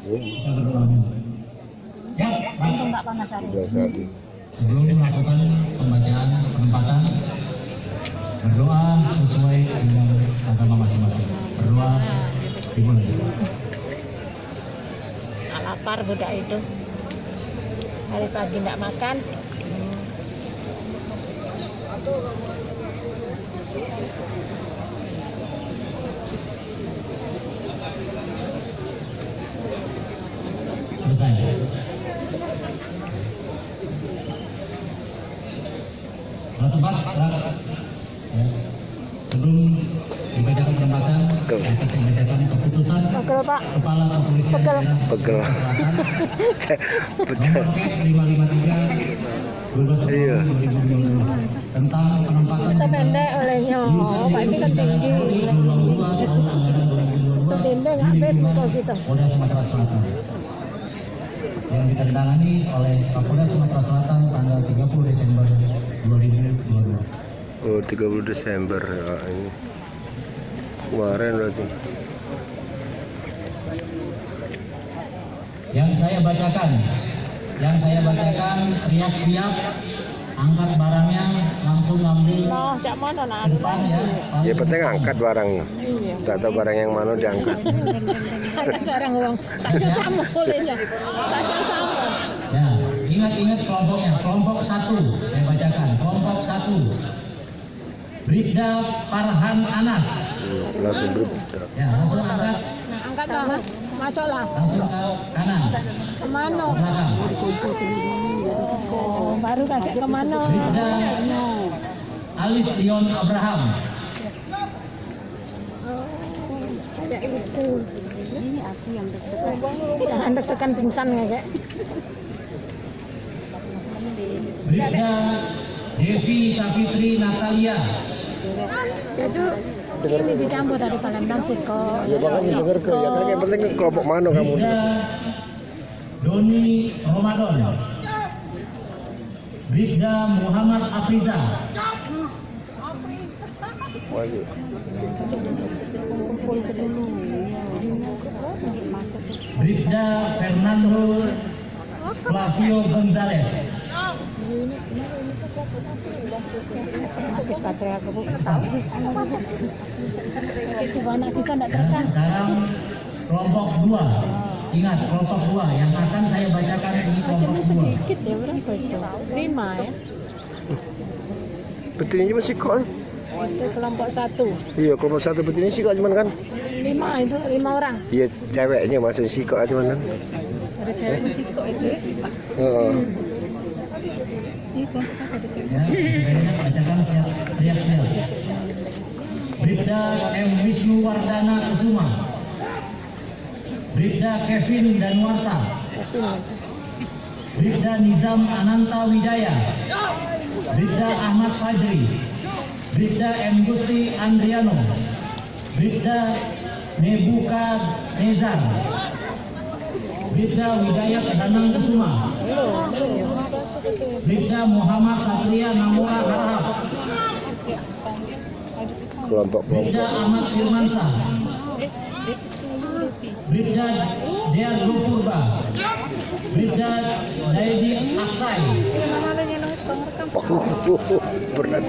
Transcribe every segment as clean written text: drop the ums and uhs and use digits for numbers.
kita berdoa dulu. Ya, sebelum melakukan pembacaan penempatan, berdoa sesuai dengan agama masing-masing. Berdoa dimulai. Lapar budak itu. Hari pagi tidak makan. Selesai. Tempat ya. Sebelum dibacakan penempatan, akan dibacakan keputusan Kepala Kepolisian Daerah Selatan nomor 553 2022 tentang penempatan Kita pendek olehnya. Pak ini kan tinggi. Untuk dinding habis pukul kita. Polda Sumatera Selatan yang ditandatangani oleh Kapolda Sumatera Selatan tanggal 30 Desember 2022. Oh, 30 Desember ya, ini kemarin berarti. Yang saya bacakan teriak siap, angkat barangnya, langsung ambil Nah, jak mana nak ke depan ya. Ya penting angkat barangnya. Iya. Tidak tahu barang yang mana diangkat. Ada barang uang. Kasih sama bolehnya. Kasih sama. Ya, ingat kelompoknya. Kelompok 1 saya bacakan. Kelompok 1 Bribda Farhan Anas. Langsung berita. Ya, langsung angkat. Nah, angkat lah. Masuklah. Langsung ke kanan. Kemana? Ke belakang. Oh, baru kakek kemana? Bribda Alif Dion Abraham. Kayak itu. Ini aku yang deg-degan. Jangan deg-degan pingsan kakek. Bribda Devi Safitri Natalia. Itu ini dicampur dari Palembang sih kok. Ya makanya denger ke ya kan yang penting kelompok mana kamu. Bribda Doni Ramadan. Bribda Muhammad Afriza. Maju. Bribda Fernando Flavio Gonzalez. Habis baterai aku tahu sih sama juga. Itu banyak kita tidak terekam. Sekarang kelompok 2. Ingat kelompok 2 yang akan saya bacakan ini kelompok 2. Sedikit ya berapa itu? 5 ya. Betinanya masih kok. Itu kelompok 1. Iya, kelompok 1 betinanya sih kok cuman kan. 5 itu 5 orang. Iya, ceweknya maksudnya sih kok cuman kan. Ada cewek masih kok itu. Heeh. Itu ada cewek. Ya, saya bacakan siap-siap. Bribda M. Wisnu Wardana Kusuma. Bribda Kevin Danwarta. Bribda Nizam Ananta Wijaya. Bribda Ahmad Fajri. Bribda M. Gusri Andriano. Bribda Nebuka Nezar. Bribda Widayat Danang Kusuma. Bribda Muhammad Satria Namura Harahap. Bribda Ahmad Firmansyah. Bribda Dea Lupurba. Bribda Daidi Aksai. Berat.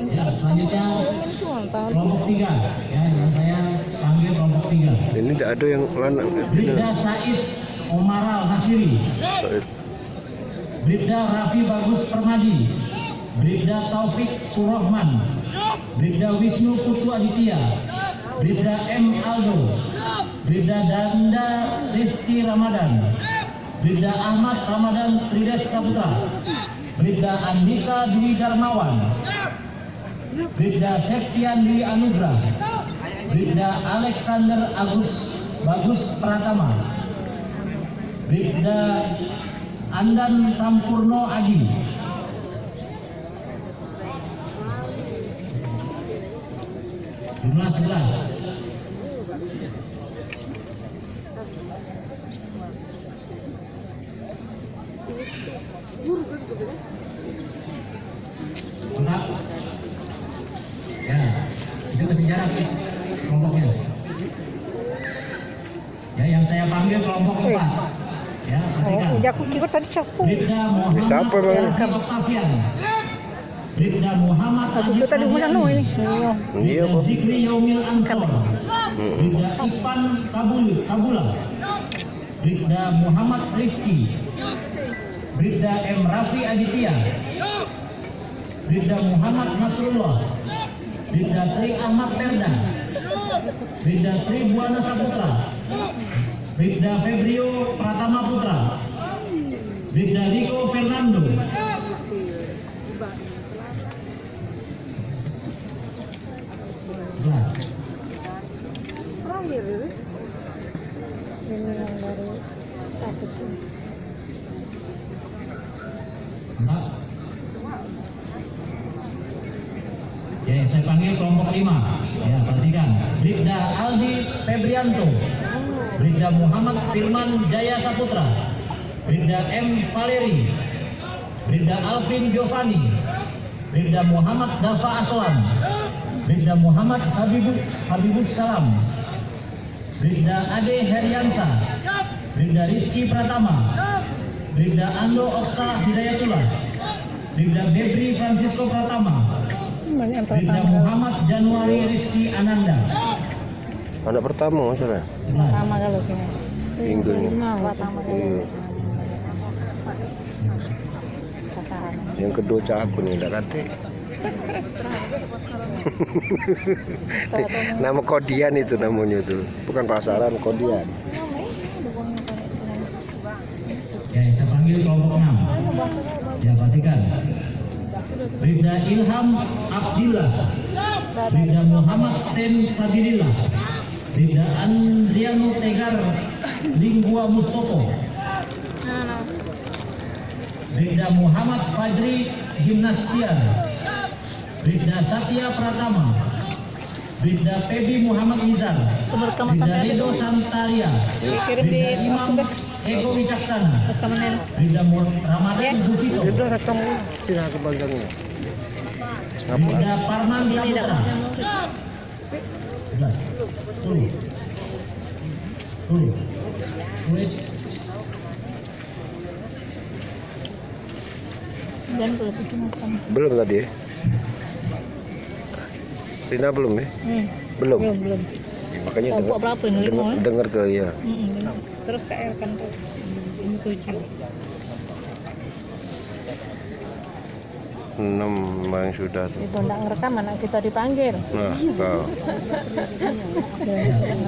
Ya, selanjutnya kelompok 3 ya, yang saya panggil kelompok 3. Ini tidak ada yang mana. Bribda Said Omaral Nasiri. Bribda Raffi Bagus Permadi. Bribda Taufik Turahman. Bribda Wisnu Putu Aditya. Bribda M. Aldo. Bribda Danda Rizky Ramadan. Bribda Ahmad Ramadan Trides Saputra. Bribda Andika Dwi Darmawan. Bribda Septian Dwi Anugrah. Bribda Alexander Agus Bagus Pratama. Bribda Andan Sampurno Adi. Jumlah 11. Lengkap? Ya, itu kasih jarak kelompoknya. Ya, yang saya panggil kelompok 4. Ya, perhatikan. Oh, aku kira tadi siapa? Bribda Muhammad Siapa, Bang? Haji Octavian. Bribda Muhammad Aku Haji kira tadi rumah sana ini. Iya, Bribda Bang. Zikri Yaumil Ansor. Bribda Ipan Kabula. Bribda Muhammad Rifki. Bribda M. Rafi Aditya. Bribda Muhammad Nasrullah. Bribda Tri Ahmad Perda. Bribda Tri Buana Saputra. Bribda Febrio Pratama Putra. Bribda Rico Fernando. Jelas. Terakhir ini. Ini yang dari apa sih? Mantap. Ya, saya panggil kelompok 5. Ya, perhatikan. Bribda Aldi Febrianto. Bribda Muhammad Firman Jaya Saputra. Bribda M. Valeri. Bribda Alvin Giovanni. Bribda Muhammad Dafa Aslam. Bribda Muhammad Habibus Salam. Bribda Ade Heriansa. Bribda Rizky Pratama. Bribda Ando Oksa Hidayatullah. Bribda Febri Francisco Pratama. Yang Bribda pertama. Muhammad Januari Rizky Ananda. Anak pertama masalah. Pertama kalau sini. Minggu ini. Pertama kali. Iya. Sasaran. Yang kedua cak aku nih, tidak kate. Nama Kodian itu namanya tuh, bukan pasaran Kodian. Ya, saya panggil kelompok 6. Ya, perhatikan. Bribda Ilham Abdillah. Bribda Muhammad Sen Sabilillah. Bribda Andriano Tegar Lingua Mustopo. Bribda Muhammad Fajri Gimnasian. Bribda Satya Pratama. Bribda Febi Muhammad Izar. Berkaman Bribda sampai Rido Santaria. kirim di Bribda Imam Ego Wicaksana. rekaman ini. Bribda Ramadan Bukito. Itu rekam tidak kepanjangnya. Apa? Bribda Parman Saputra. Sudah. Tulis. Dan kalau bikin makan. Belum tadi ya? Rina belum ya? Belum. Belum. Makanya Kelompok berapa ini? 5 ya? dengar ke ya. Terus KL kan tuh. Ini 7. 6 yang sudah tuh. Itu enggak ngerekam anak kita dipanggil. Nah, kau.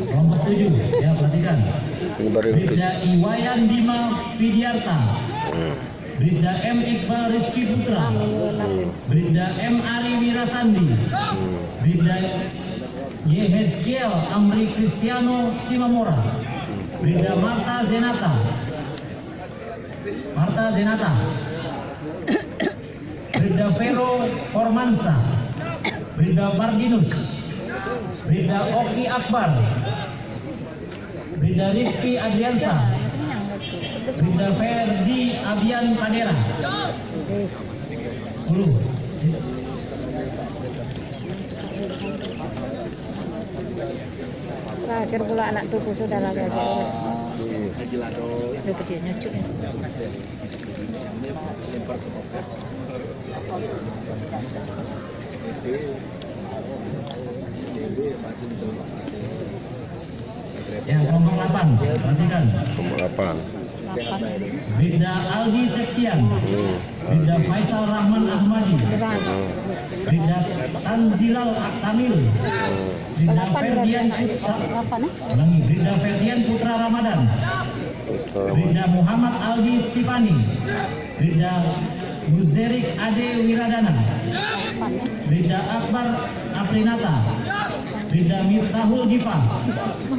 Kelompok 7. Ya, perhatikan. Ini baru yang Bribda Iwayan Dima Widiarta. Bribda M. Iqbal Rizky Putra. Bribda M. Ari Wirasandi. Bribda Yehezkiel Amri Cristiano Simamora. Bribda Marta Zenata. Bribda Vero Formansa. Bribda Bardinus. Bribda Oki Akbar. Bribda Rifki Adriansa. Bribda Ferdi Abian Kadera. 10. Terakhir pula anak tuku sudah lagi aja. Udah gede nyucuk ya. Yang kelompok 8, perhatikan. nomor 8. Bribda Aldi Septian. Bribda Faisal Rahman Ahmadi. Bribda Tanzilal Aktamil. Bribda Ferdian Putra. Bribda Ferdian Putra Ramadan. Bribda Muhammad Aldi Sifani. Bribda Muzerik Ade Wiradana. Bribda Akbar Aprinata. Bribda Miftahul Dipa.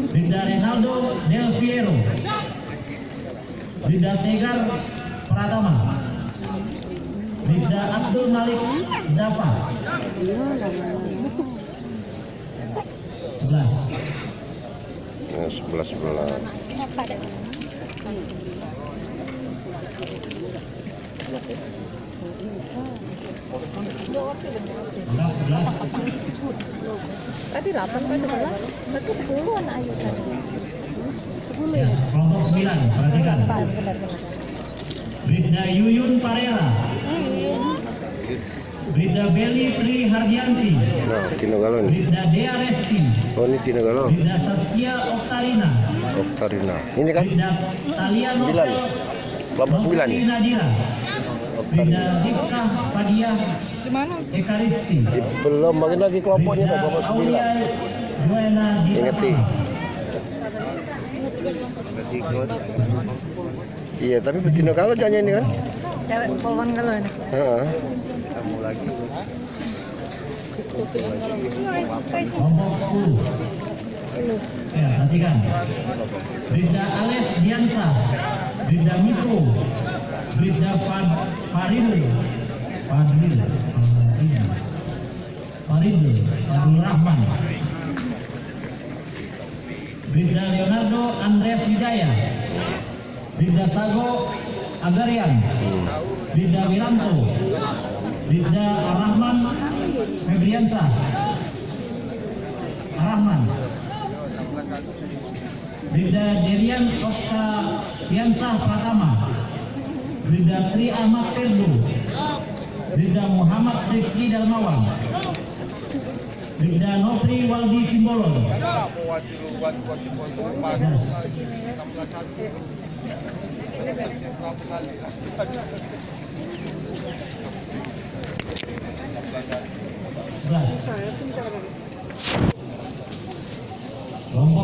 Bribda Renaldo Del Piero. Bribda Tegar Pratama. Bribda Abdul Malik Dafa. yang sebelah-sebelah. Apa ada? Tadi 8 kan 11, berarti 10-an ayo tadi. 10 Ya, ya? kelompok 9, perhatikan. Benar. Bribda Yuyun Parera, Bribda Beli Tri Hardianti, Nah, Tinagalo nih. Bribda Dea Resti, Oh, ini Tinagalo. Bribda Saskia Oktarina, Oktarina. Ini kan Bribda Talia Novel, kelompok 9 nih. Nadira, Bribda Rifka Padia Ekaristi, Belum bagi lagi kelompoknya Pak, Bribda kelompok 9. Aulia Joena Ingetin. Ditapama. Iya, tapi Tinagalo jangan ini kan? Cewek polwan kalau ini. Heeh. Kelompok 10. Ya, perhatikan. Bribda Ales Diansa, Bribda Miko, Bribda Faridul Fadul Rahman, Bribda Leonardo Andreas Wijaya, Bribda Sago Agarian, Bribda Wiranto, Bribda Arrahman Febriansa, Arrahman, Bribda Derian Oktaviansa Pratama, Bribda Tri Ahmad Ferdu, Bribda Muhammad Rifki Darmawan, Bribda Nopri Waldi Simbolon. Kelompok